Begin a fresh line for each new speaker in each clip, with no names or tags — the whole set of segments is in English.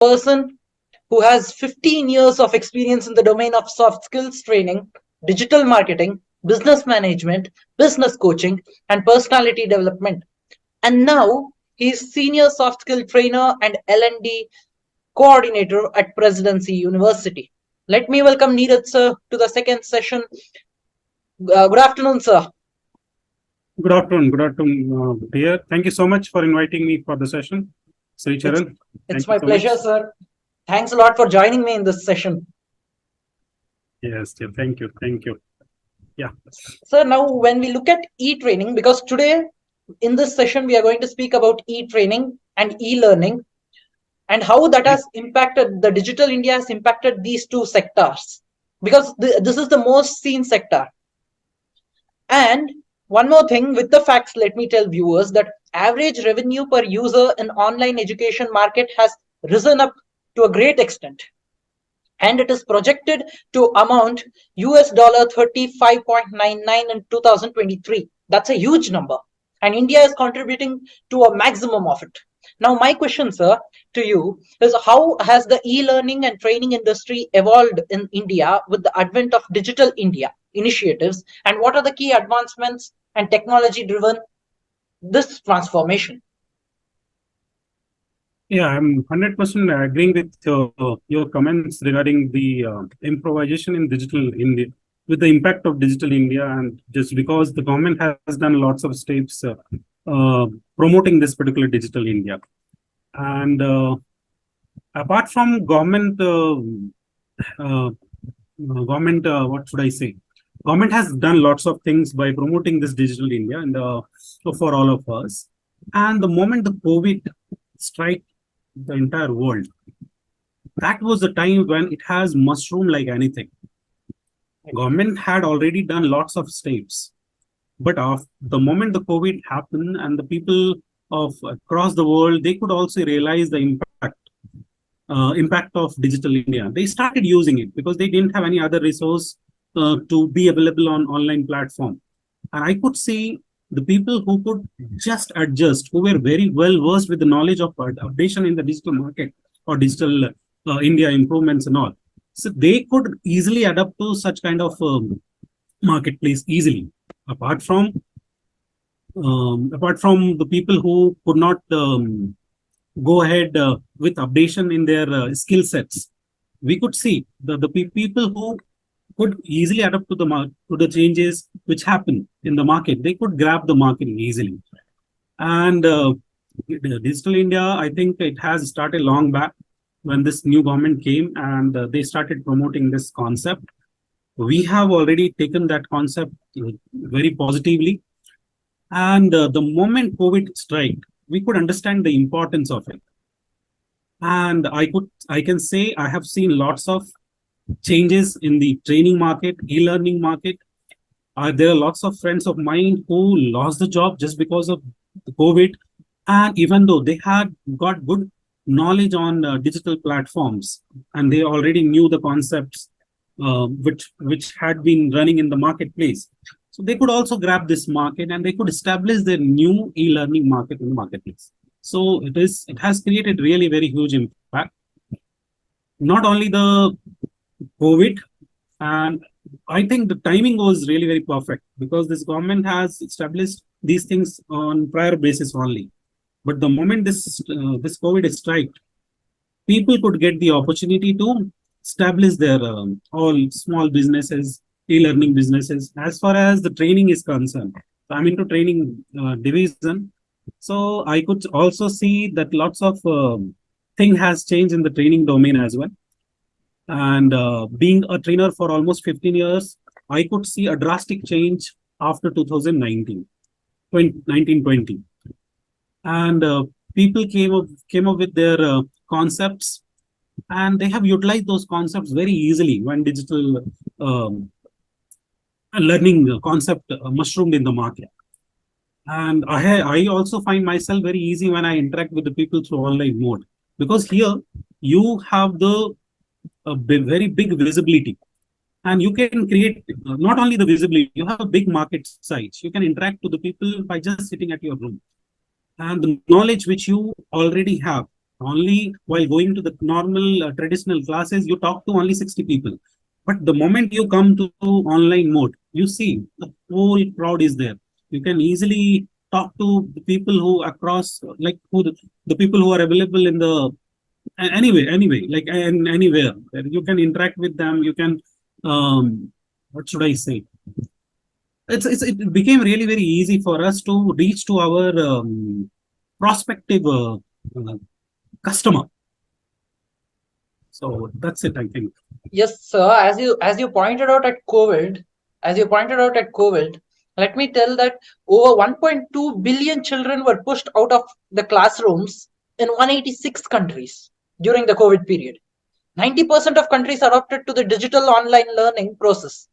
person who has 15 years of experience in the domain of soft skills training, digital marketing, business management, business coaching, and personality development. And now he's senior soft skill trainer and L&D coordinator at Presidency University. Let me welcome Neeraj sir to the second session. Good afternoon, sir.
Good afternoon, dear. Thank you so much for inviting me for the session. Sricharan.
It's my pleasure, sir. Thanks a lot for joining me in this session.
Yes, dear. Thank you. Thank you. Yeah.
Sir, now when we look at e-training, because today in this session we are going to speak about e-training and e-learning and how that has impacted the digital India has impacted these two sectors, because this is the most seen sector. And one more thing with the facts, let me tell viewers that average revenue per user in online education market has risen up to a great extent, and it is projected to amount $35.99 in 2023. That's a huge number, and India is contributing to a maximum of it. Now my question, sir, to you is, how has the e-learning and training industry evolved in India with the advent of digital India initiatives, and what are the key advancements and technology driven this transformation?
Yeah, I'm 100% agreeing with your comments regarding the improvisation in digital India, with the impact of digital India, and just because the government has done lots of steps promoting this particular digital India. And apart from government, what should I say? Government has done lots of things by promoting this digital India and for all of us. And the moment the COVID struck the entire world, that was the time when it has mushroomed like anything. Government had already done lots of steps, but the moment the COVID happened and the people of across the world, they could also realize the impact of digital India. They started using it because they didn't have any other resource to be available on online platform. And I could see the people who could just adjust, who were very well versed with the knowledge of updation in the digital market or digital India improvements and all. So they could easily adapt to such kind of marketplace easily. Apart from the people who could not go ahead with updation in their skill sets, we could see the people who could easily adapt to the changes which happen in the market. They could grab the market easily. And digital India, I think it has started long back when this new government came and they started promoting this concept. We have already taken that concept very positively. And the moment COVID struck, we could understand the importance of it. And I can say I have seen lots of changes in the training market, e-learning market. There are lots of friends of mine who lost the job just because of the COVID. And even though they had got good knowledge on digital platforms and they already knew the concepts which had been running in the marketplace, so they could also grab this market and they could establish their new e-learning market in the marketplace. So it has created really very huge impact. Not only the COVID, and I think the timing was really very perfect because this government has established these things on prior basis only. But the moment this COVID struck, people could get the opportunity to establish their all small businesses, e-learning businesses. As far as the training is concerned, I'm into training division, so I could also see that lots of thing has changed in the training domain as well. And being a trainer for almost 15 years, I could see a drastic change after 1920. And people came up with their concepts, and they have utilized those concepts very easily when digital learning concept mushroomed in the market. And I also find myself very easy when I interact with the people through online mode, because here you have the very big visibility, and you can create not only the visibility, you have a big market size. You can interact to the people by just sitting at your room, and the knowledge which you already have, Only while going to the normal traditional classes, you talk to only 60 people. But the moment you come to online mode, you see the whole crowd is there. You can easily talk to the people who across, like who the people who are available in the anyway, like and anywhere. You can interact with them. You can, what should I say? It became really very easy for us to reach to our prospective uh, customer. So that's it, I think.
Yes, sir. As you pointed out at COVID, let me tell that over 1.2 billion children were pushed out of the classrooms in 186 countries during the COVID period. 90% of countries adopted to the digital online learning process.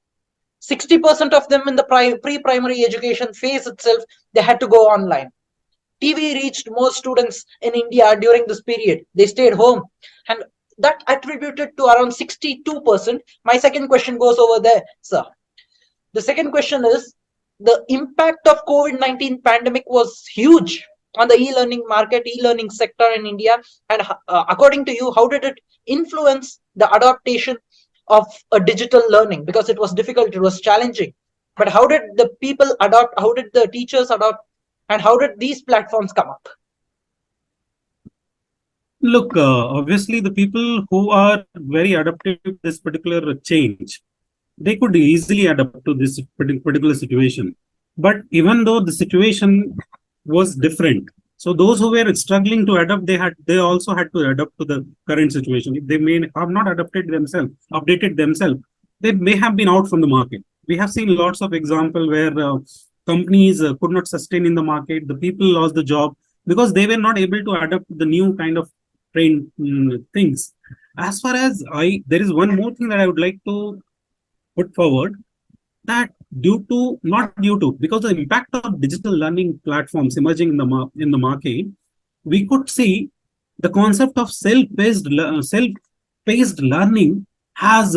60% of them in the pre-primary education phase itself, they had to go online. TV reached more students in India during this period. They stayed home, and that attributed to around 62%. My second question goes over there, sir. The second question is, the impact of COVID-19 pandemic was huge on the e-learning market, e-learning sector in India. And according to you, how did it influence the adaptation of a digital learning? Because it was difficult, it was challenging. But how did the people adopt? How did the teachers adopt? And how did these platforms come up?
Look, obviously, the people who are very adaptive to this particular change, they could easily adapt to this particular situation. But even though the situation was different, so those who were struggling to adapt, they also had to adapt to the current situation. If they may have not updated themselves, they may have been out from the market. We have seen lots of example where companies could not sustain in the market. The people lost the job because they were not able to adapt to the new kind of train things. As far as there is one more thing that I would like to put forward, that not due to, because the impact of digital learning platforms emerging in the market, we could see the concept of self-paced learning has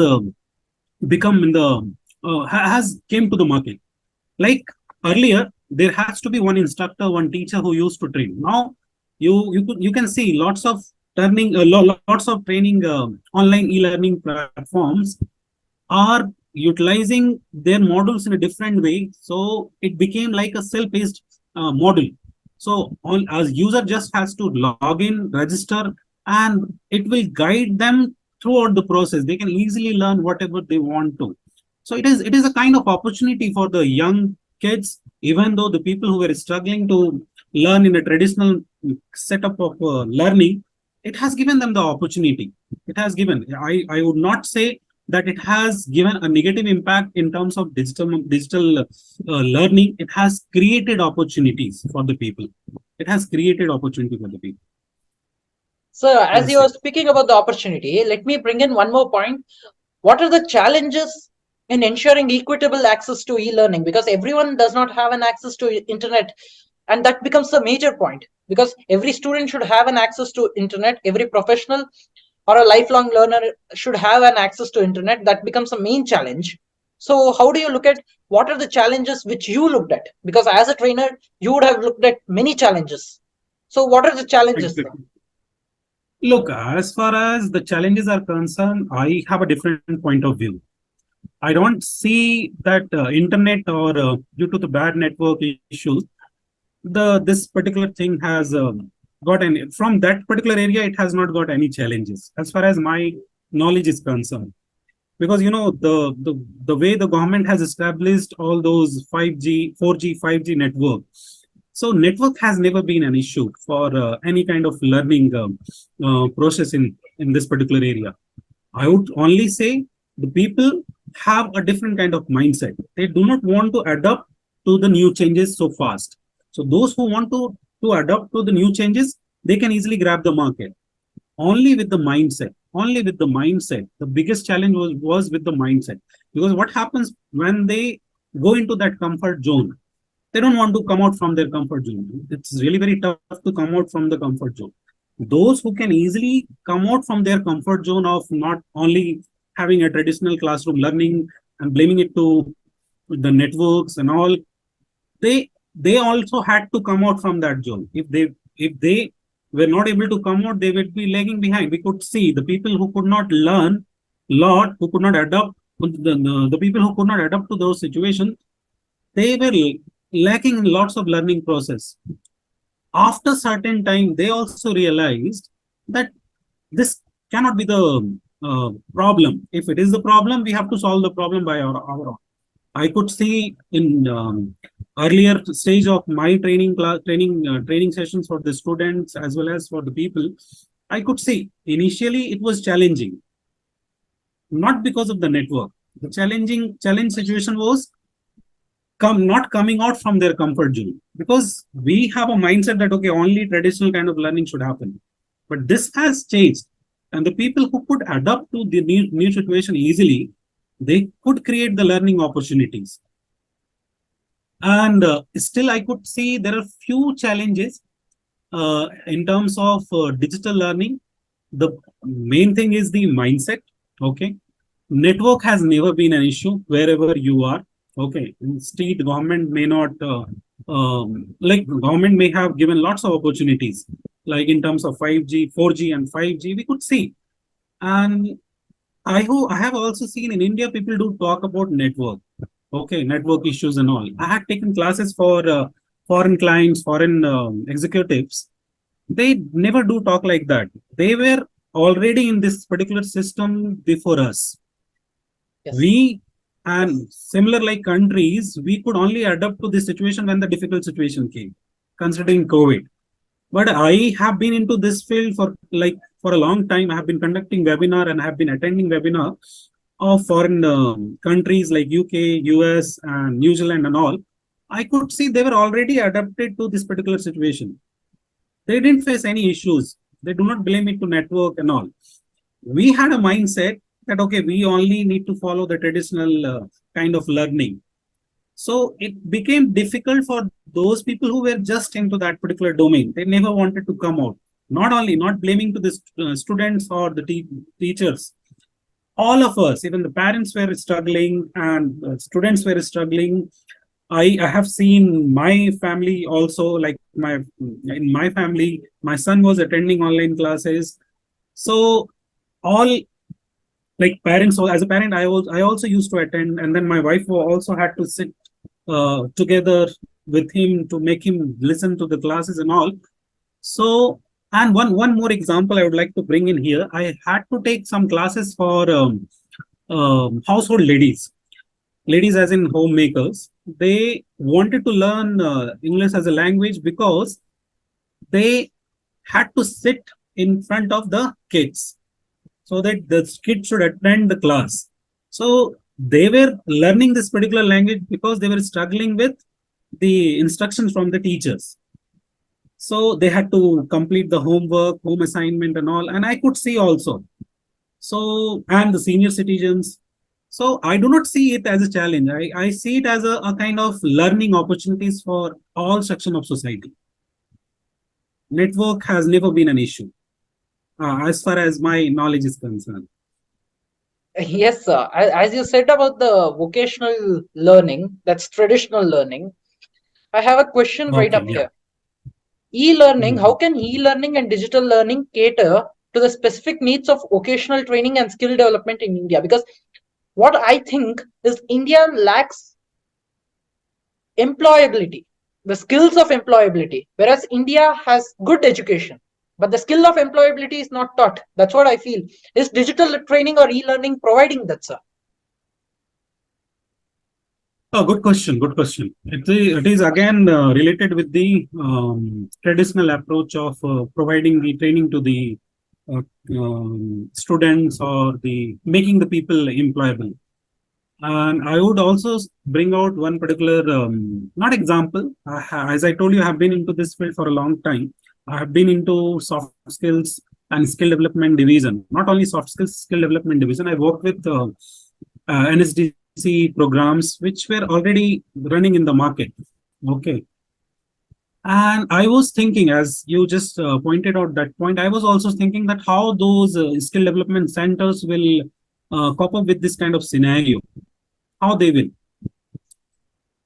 become in the has came to the market. Like earlier, there has to be one instructor, one teacher who used to train. Now you can see lots of training online e-learning platforms are utilizing their modules in a different way. So it became like a self-paced module. So as user just has to log in, register, and it will guide them throughout the process. They can easily learn whatever they want to. So it is a kind of opportunity for the young kids, even though the people who were struggling to learn in a traditional setup of learning, it has given them the opportunity. It has given. I would not say that it has given a negative impact in terms of digital learning. It has created opportunities for the people. It has created opportunity for the people.
So, as
That's
you are
it.
speaking about the opportunity, let me bring in one more point. What are the challenges in ensuring equitable access to e-learning? Because everyone does not have an access to internet, and that becomes a major point. Because every student should have an access to internet. Every professional or a lifelong learner should have an access to internet. That becomes a main challenge. So, how do you look at what are the challenges which you looked at? Because as a trainer, you would have looked at many challenges. So, what are the challenges?
Exactly. Look, as far as the challenges are concerned, I have a different point of view. I don't see that internet or due to the bad network issues, this particular thing has got any from that particular area. It has not got any challenges as far as my knowledge is concerned, because the way the government has established all those 5G, 4G, 5G network. So network has never been an issue for any kind of learning process in this particular area. I would only say the people have a different kind of mindset. They do not want to adapt to the new changes so fast. So those who want to adapt to the new changes, they can easily grab the market. Only with the mindset. Only with the mindset. The biggest challenge was with the mindset. Because what happens when they go into that comfort zone? They don't want to come out from their comfort zone. It's really very tough to come out from the comfort zone. Those who can easily come out from their comfort zone of not only having a traditional classroom learning and blaming it to the networks and all, they also had to come out from that zone. If they were not able to come out, they would be lagging behind. We could see the people who could not learn lot, who could not adapt, the people who could not adapt to those situations, they were lacking in lots of learning process. After certain time, they also realized that this cannot be the problem. If it is the problem, we have to solve the problem by our own. I could see in earlier stage of my training class, training sessions for the students as well as for the people. I could see initially it was challenging, not because of the network. The challenge situation was not coming out from their comfort zone, because we have a mindset that okay, only traditional kind of learning should happen. But this has changed, and the people who could adapt to the new situation easily, they could create the learning opportunities. And still, I could see there are few challenges in terms of digital learning. The main thing is the mindset. Okay, network has never been an issue wherever you are. Okay, state government may not like government may have given lots of opportunities, like in terms of 5G, 4G, and 5G. We could see, and I have also seen in India people do talk about network. Okay, network issues and all. I had taken classes for foreign clients, foreign executives. They never do talk like that. They were already in this particular system before us.
Yes.
We and similar like countries, we could only adapt to this situation when the difficult situation came, considering COVID. But I have been into this field for a long time. I have been conducting webinar and I have been attending webinar of foreign countries like UK, US, and New Zealand and all. I could see they were already adapted to this particular situation. They didn't face any issues. They do not blame it to network and all. We had a mindset that okay, we only need to follow the traditional kind of learning. So it became difficult for those people who were just into that particular domain. They never wanted to come out. Not blaming to the students or the teachers. All of us, even the parents were struggling and students were struggling. I have seen my family also, like in my family, my son was attending online classes. So all like parents, as a parent, I also used to attend, and then my wife also had to sit together with him to make him listen to the classes and all. So, and one more example I would like to bring in here. I had to take some classes for household ladies as in homemakers. They wanted to learn English as a language because they had to sit in front of the kids so that the kids should attend the class. So they were learning this particular language because they were struggling with the instructions from the teachers. So they had to complete the homework, home assignment and all. And I could see also. So, and the senior citizens. So I do not see it as a challenge. I see it as a kind of learning opportunities for all section of society. Network has never been an issue, as far as my knowledge is concerned.
Yes, sir. As you said about the vocational learning, that's traditional learning. I have a question right
Okay,
up
yeah.
here. E-learning, how
Mhm.
can e-learning and digital learning cater to the specific needs of vocational training and skill development in India? Because what I think is India lacks employability, the skills of employability, whereas India has good education, but the skill of employability is not taught. That's what I feel. Is digital training or e-learning providing that, sir?
Oh, good question. Good question. It is again related with the traditional approach of providing the training to the uh, students or the making the people employable. And I would also bring out one particular, not example. As I told you, I have been into this field for a long time. I have been into soft skills and skill development division. Not only soft skills, skill development division. I worked with NSDC programs which were already running in the market. Okay. And I was thinking, as you just pointed out that point, I was also thinking that how those skill development centers will cope up with this kind of scenario, how they will.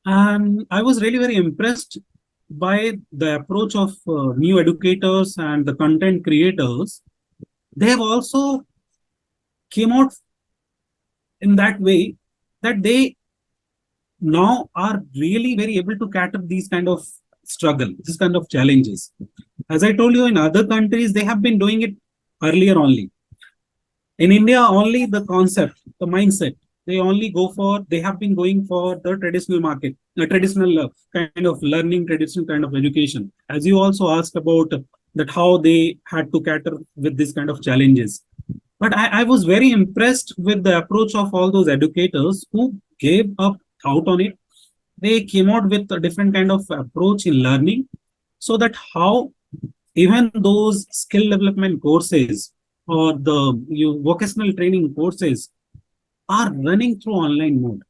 And I was really very impressed by the approach of new educators and the content creators, they have also came out in that way that they now are really very able to cater these kind of struggle, this kind of challenges. As I told you, in other countries, they have been doing it earlier only. In India, only the concept, the mindset, they have been going for the traditional market, the traditional kind of learning, traditional kind of education. As you also asked about that, how they had to cater with this kind of challenges. But I was very impressed with the approach of all those educators who gave up out on it. They came out with a different kind of approach in learning, so that how even those skill development courses or the vocational training courses are running through online mode.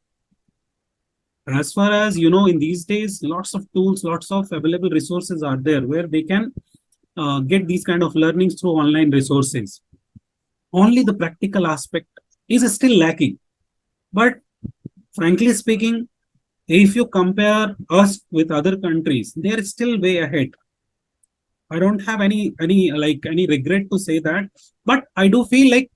As far as you know, in these days, lots of tools, lots of available resources are there where they can get these kind of learnings through online resources. Only the practical aspect is still lacking. But frankly speaking, if you compare us with other countries, they are still way ahead. I don't have any regret to say that, but I do feel like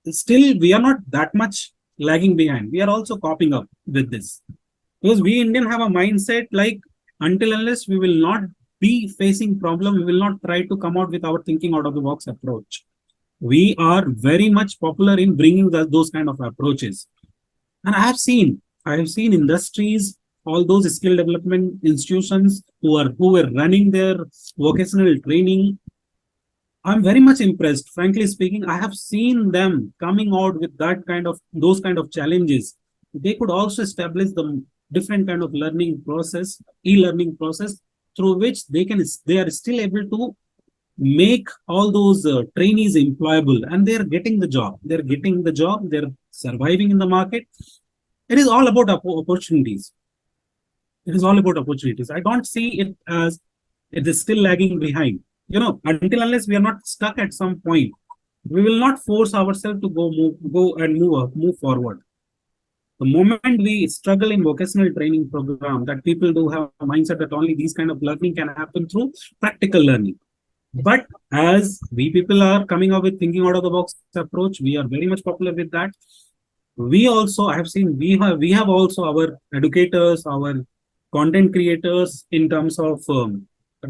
still we are not that much lagging behind. We are also copying up with this, because we Indian have a mindset like, until unless we will not be facing problem, we will not try to come out with our thinking out of the box approach. We are very much popular in bringing those kind of approaches. And I have seen industries, all those skill development institutions who were running their vocational training. I'm very much impressed. Frankly speaking, I have seen them coming out with that kind of those kind of challenges. They could also establish the different kind of learning process, e-learning process, through which they are still able to make all those trainees employable, and they're getting the job. They're getting the job. They're surviving in the market. It is all about opportunities. It is all about opportunities. I don't see it as it is still lagging behind. Until unless we are not stuck at some point, we will not force ourselves to move forward. The moment we struggle in vocational training program, that people do have a mindset that only these kind of learning can happen through practical learning. But as we people are coming up with thinking out of the box approach, we are very much popular with that. We also, I have seen, we have also our educators, our content creators in terms of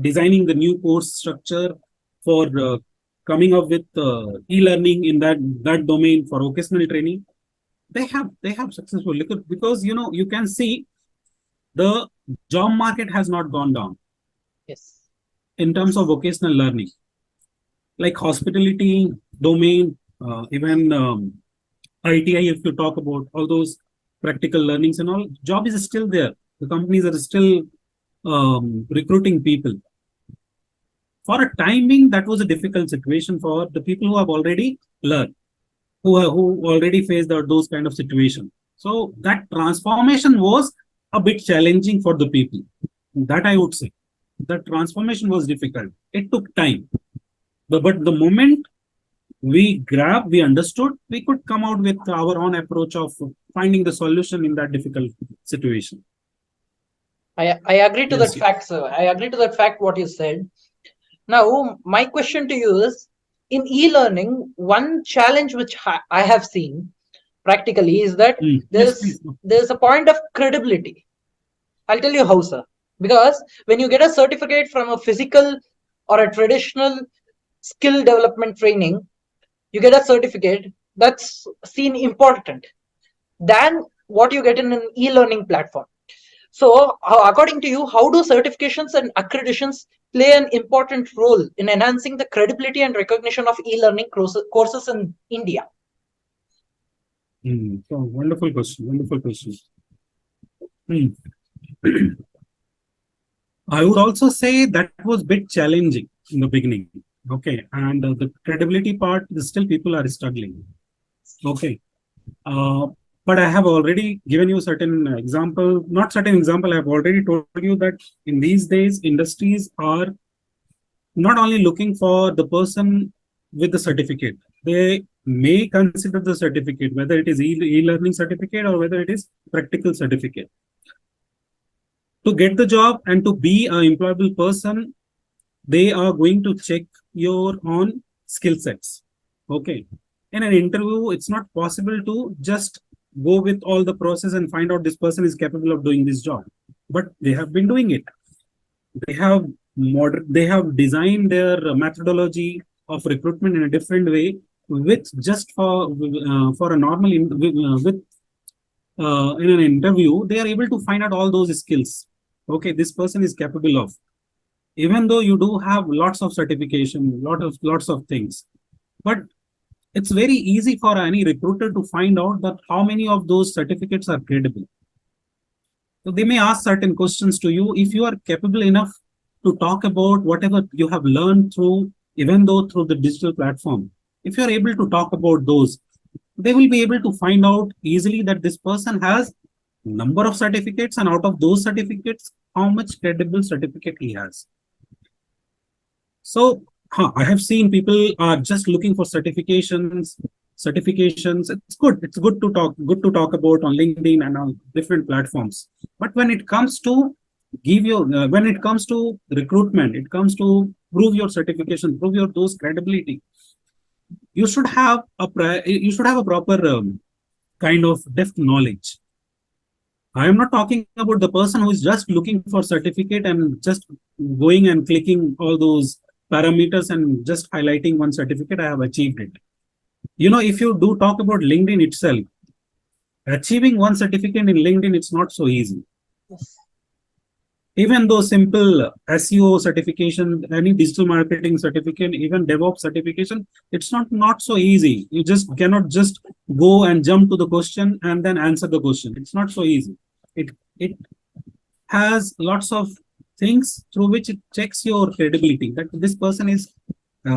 designing the new course structure for coming up with e-learning in that domain for vocational training. They have successful, because you can see the job market has not gone down.
Yes.
In terms of vocational learning, like hospitality domain, even ITI, if you talk about all those practical learnings and all, job is still there. The companies are still recruiting people. For a time being, that was a difficult situation for the people who have already learned, who already faced those kind of situation. So that transformation was a bit challenging for the people. That I would say. The transformation was difficult. It took time. But the moment we understood, we could come out with our own approach of finding the solution in that difficult situation.
I agree to
Yes,
that fact, sir. I agree to that fact what you said. Now, my question to you is, in e-learning, one challenge which I have seen practically is that
Yes, please.
there's a point of credibility. I'll tell you how, sir. Because when you get a certificate from a physical or a traditional skill development training, you get a certificate that's seen important than what you get in an e-learning platform. So, according to you, how do certifications and accreditations play an important role in enhancing the credibility and recognition of e-learning courses in India?
So wonderful question. Wonderful question. Hmm. I would also say that was a bit challenging in the beginning. Okay, and the credibility part, still people are struggling. Okay, but I have already given you certain example, not certain example. I have already told you that in these days, industries are not only looking for the person with the certificate. They may consider the certificate, whether it is e-learning certificate or whether it is practical certificate. To get the job and to be an employable person, they are going to check your own skill sets. Okay. In an interview, it's not possible to just go with all the process and find out this person is capable of doing this job. But they have been doing it. They have they have designed their methodology of recruitment in a different way, with just for a normal with in an interview, they are able to find out all those skills. Okay, this person is capable of, even though you do have lots of certification, lots of things, but it's very easy for any recruiter to find out that how many of those certificates are credible. So they may ask certain questions to you. If you are capable enough to talk about whatever you have learned through, even though through the digital platform, if you are able to talk about those, they will be able to find out easily that this person has number of certificates, and out of those certificates, how much credible certificate he has. So I have seen people are just looking for certifications. It's good. It's good to talk about on LinkedIn and on different platforms. But when it comes to when it comes to recruitment, it comes to prove your certification, prove your those credibility. You should have a proper kind of depth knowledge. I am not talking about the person who is just looking for certificate and just going and clicking all those parameters and just highlighting one certificate. I have achieved it. If you do talk about LinkedIn itself, achieving one certificate in LinkedIn, it's not so easy.
Yes.
Even though simple SEO certification, any digital marketing certificate, even DevOps certification, it's not so easy. You just cannot just go and jump to the question and then answer the question. It's not so easy. It has lots of things through which it checks your credibility, that this person is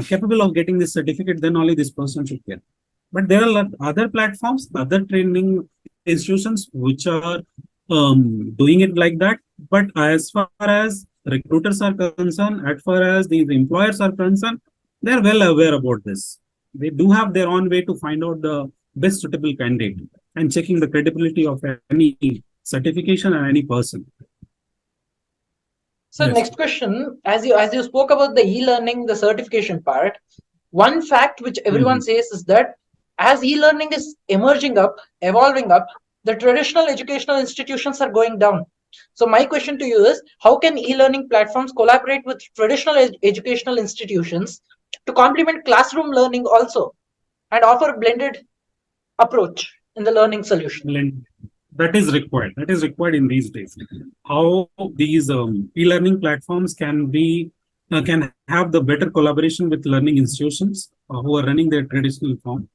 capable of getting this certificate, then only this person should get. But there are other platforms, other training institutions which are doing it like that. But as far as recruiters are concerned, as far as these employers are concerned, they're well aware about this. They do have their own way to find out the best suitable candidate and checking the credibility of any certification and any person.
So
Yes.
next question, as you spoke about the e-learning, the certification part, one fact which everyone says is that as e-learning is evolving up, the traditional educational institutions are going down. So my question to you is, how can e-learning platforms collaborate with traditional educational institutions to complement classroom learning also and offer a blended approach in the learning solution?
That is required. That is required in these days. How these e-learning platforms can have the better collaboration with learning institutions who are running their traditional form.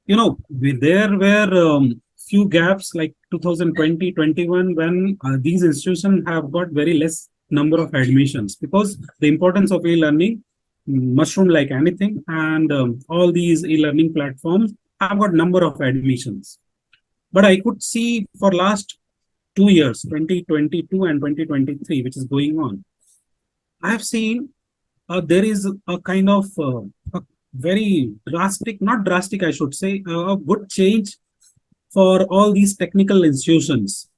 There were few gaps like 2020-21 when these institutions have got very less number of admissions, because the importance of e-learning mushroom like anything, and all these e-learning platforms have got number of admissions. But I could see for last 2 years, 2022 and 2023, which is going on, I have seen there is a kind of a very drastic, not drastic, I should say, a good change for all these technical institutions.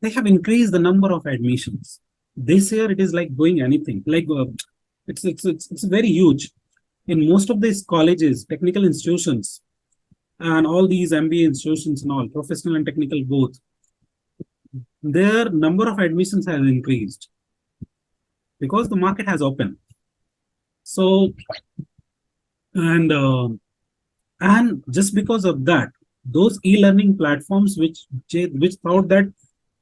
They have increased the number of admissions. This year, it is like going anything. Like it's very huge. In most of these colleges, technical institutions, and all these MBA institutions and all, professional and technical both, their number of admissions has increased because the market has opened. So, and just because of that, those e-learning platforms which thought that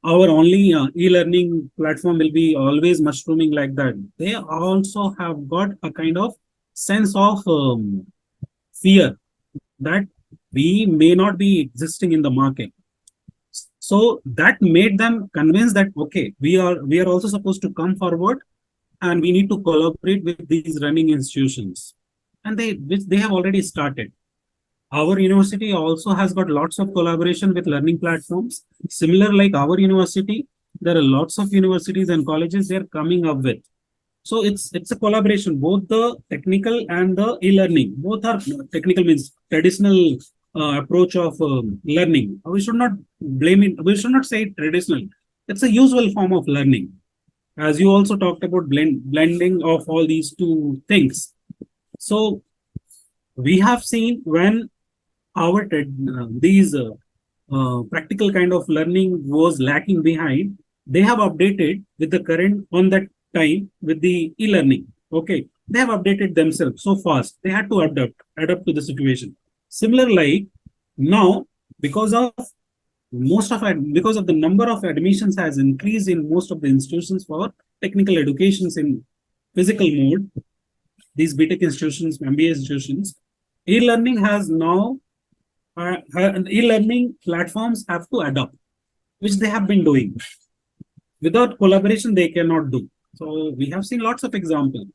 our only e-learning platform will be always mushrooming like that, they also have got a kind of sense of fear that we may not be existing in the market. So that made them convinced that, okay, we are also supposed to come forward and we need to collaborate with these running institutions. And which they have already started. Our university also has got lots of collaboration with learning platforms. Similar like our university, there are lots of universities and colleges they're coming up with. So it's a collaboration, both the technical and the e-learning. Both are technical, means traditional approach of learning. We should not blame it. We should not say traditional. It's a usual form of learning. As you also talked about blending of all these two things. So we have seen when these practical kind of learning was lacking behind, they have updated with the current on that time with the e-learning. Okay, they have updated themselves so fast. They had to adapt to the situation. Similar like now, because of because of the number of admissions has increased in most of the institutions for technical educations in physical mode, these BTech institutions, MBA institutions, e-learning has now e-learning platforms have to adopt, which they have been doing. Without collaboration, they cannot do. So we have seen lots of example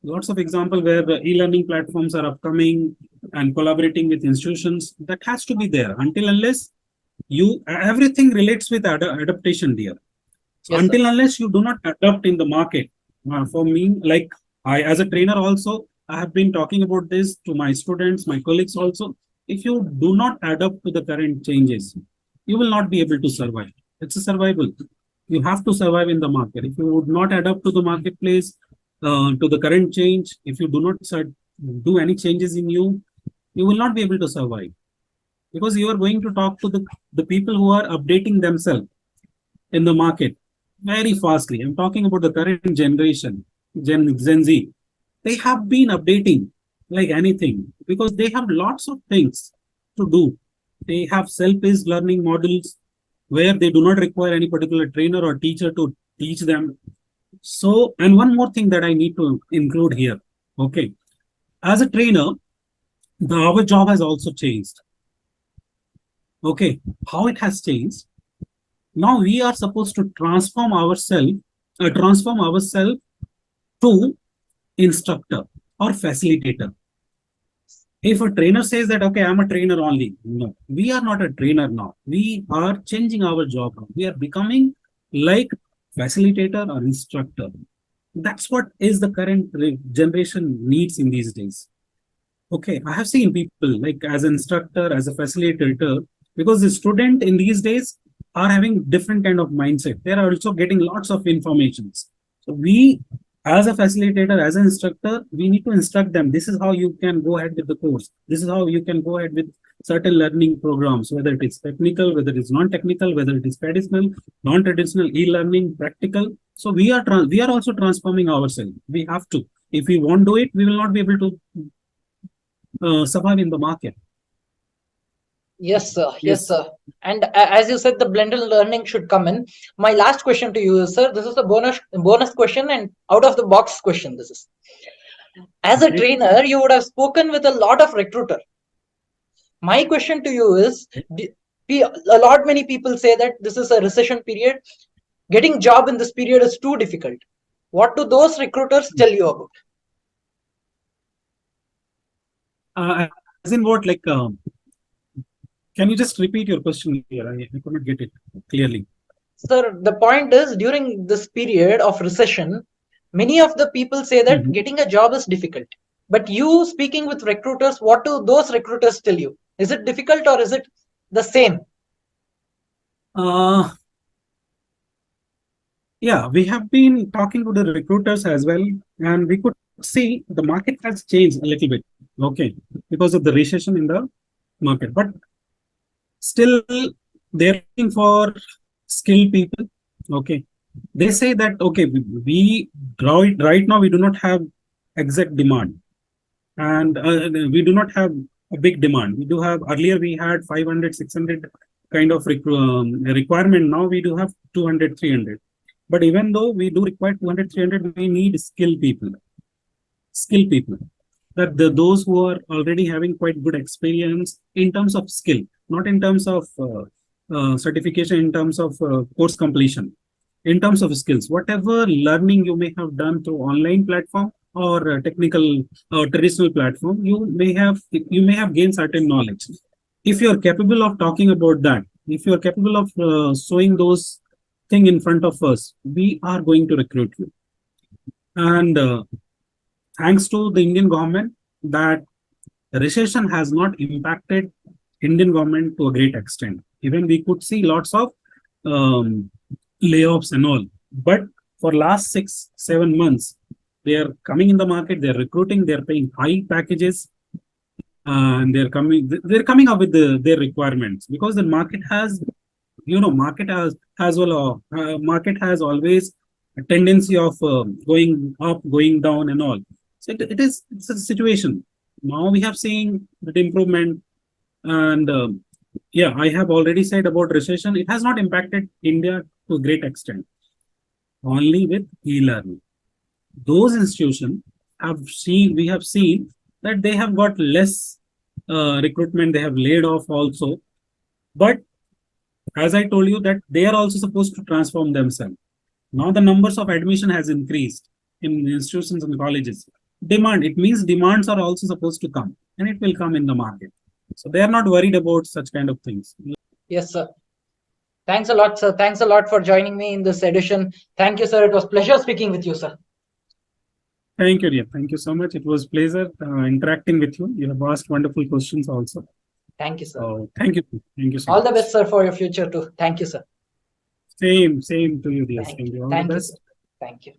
where the e-learning platforms are upcoming and collaborating with institutions. That has to be there until unless you everything relates with adaptation, dear. So
Yes, sir.
until unless you do not adapt in the market, for me, like I as a trainer also, I have been talking about this to my students, my colleagues also. If you do not adapt to the current changes, you will not be able to survive. It's a survival. You have to survive in the market. If you would not adapt to the marketplace, to the current change, if you do not do any changes in you, you will not be able to survive, because you are going to talk to the people who are updating themselves in the market very fastly. I'm talking about the current generation, Gen Z. They have been updating like anything because they have lots of things to do. They have self-paced learning models where they do not require any particular trainer or teacher to teach them. So, and one more thing that I need to include here. Okay. As a trainer, our job has also changed. Okay. How it has changed? Now we are supposed to transform ourselves to instructor or facilitator. If a trainer says that, okay, I'm a trainer only, no, we are not a trainer now. We are changing our job now. We are becoming like facilitator or instructor. That's what is the current generation needs in these days. Okay, I have seen people like as an instructor, as a facilitator, because the student in these days are having different kind of mindset. They are also getting lots of informations. So we, as a facilitator, as an instructor, we need to instruct them. This is how you can go ahead with the course. This is how you can go ahead with certain learning programs, whether it is technical, whether it is non-technical, whether it is traditional, non-traditional, e-learning, practical. So we are also transforming ourselves. We have to. If we won't do it, we will not be able to survive in the market.
Yes, sir. Yes,
Yes.
sir. And as you said, the blended learning should come in. My last question to you is, sir, this is a bonus question and out of the box question. This is, as a
Okay.
trainer, you would have spoken with a lot of recruiter. My question to you is, a lot many people say that this is a recession period. Getting job in this period is too difficult. What do those recruiters tell you about?
As in what, like, can you just repeat your question here? I could not get it clearly.
Sir, the point is, during this period of recession, many of the people say that
Mhm.
getting a job is difficult. But you speaking with recruiters, what do those recruiters tell you? Is it difficult or is it the same?
Uh, yeah, we have been talking to the recruiters as well, and we could see the market has changed a little bit. Okay, because of the recession in the market, but still they're looking for skilled people. Okay, they say that okay, we right now we do not have exact demand, and we do not have a big demand. We do have earlier we had 500, 600 kind of requirement. Now we do have 200, 300. But even though we do require 200, 300, we need skilled people. That those who are already having quite good experience in terms of skill, not in terms of certification, in terms of course completion, in terms of skills, whatever learning you may have done through online platform or technical or traditional platform, you may have gained certain knowledge. If you are capable of talking about that, if you are capable of showing those thing in front of us, we are going to recruit you. And thanks to the Indian government, that recession has not impacted Indian government to a great extent. Even we could see lots of um, layoffs and all. But for last 6-7 months, they are coming in the market, they're recruiting, they're paying high packages, and they're coming up with their requirements, because the market has, market has always a tendency of going up, going down and all. So it's a situation. Now we have seen that improvement, and yeah, I have already said about recession. It has not impacted India to a great extent, only with e-learning. Those institutions we have seen that they have got less recruitment, they have laid off also. But as I told you, that they are also supposed to transform themselves. Now the numbers of admission has increased in institutions and colleges. It means demands are also supposed to come, and it will come in the market. So they are not worried about such kind of things.
Yes, sir. Thanks a lot, sir. Thanks a lot for joining me in this edition. Thank you, sir. It was pleasure speaking with you, sir.
Thank you, dear. Thank you so much. It was pleasure interacting with you. You have asked wonderful questions also.
Thank you, sir.
Thank you. Thank you so
All
much.
the best, sir, for your future too. Thank you, sir.
Same to you, dear.
Thank
Thank
you.
you. All
Thank
the
you,
best.
sir. Thank you.